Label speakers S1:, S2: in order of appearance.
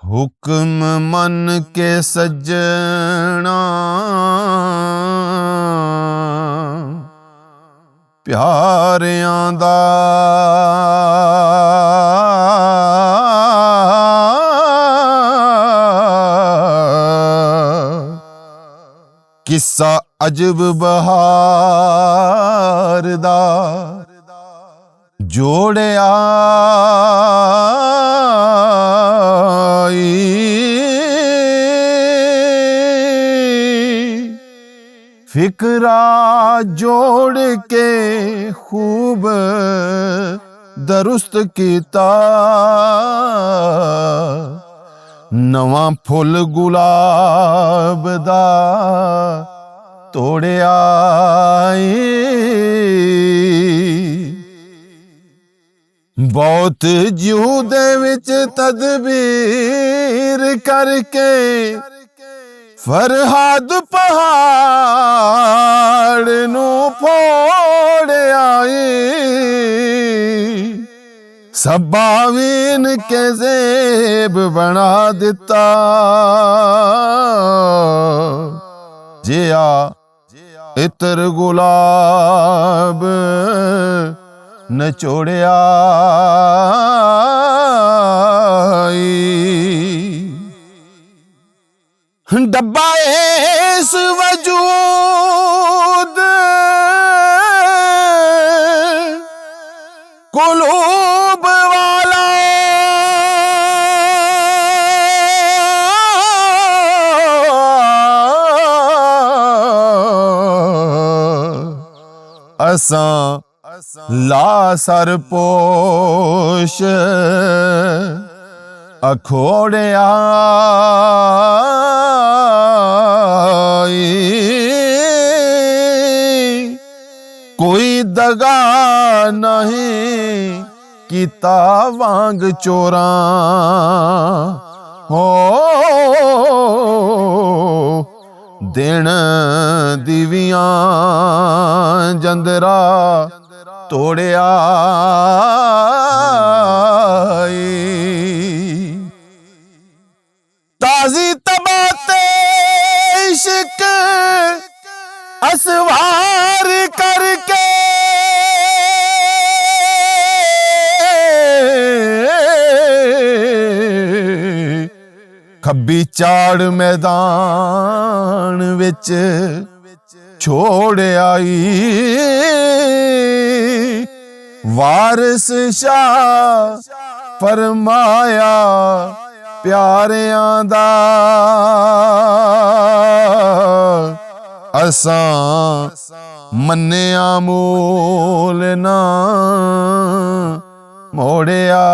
S1: हुक्म मन के सज्जणा प्यारियां दा किस्सा अजब बहार दा जोड़िया फिकरा जोड़ के खूब दरुस्त कीता नवा फुल गुलाब दा तोड़िया बहुत जीव दे विच तदबीर करके फरहाद पहाड़ नू फोड़िया सबावीन के ज़ेब बना दिता जिया इतर गुलाब नचोड़िया डब्बा इस वजूद कुलूब वाला असां ला सर पोश अखोड़िया कोई दगा नहीं कीता वांग चोरा हो दिन दिवियां जंदरा तोड़िया ताजी तबाते इश्क असवार करके खब्बी चाड़ मैदान विच छोड़ आई वारिस शाह फरमाया प्यारियां दा असां मन्निया मोल ना मोड़िया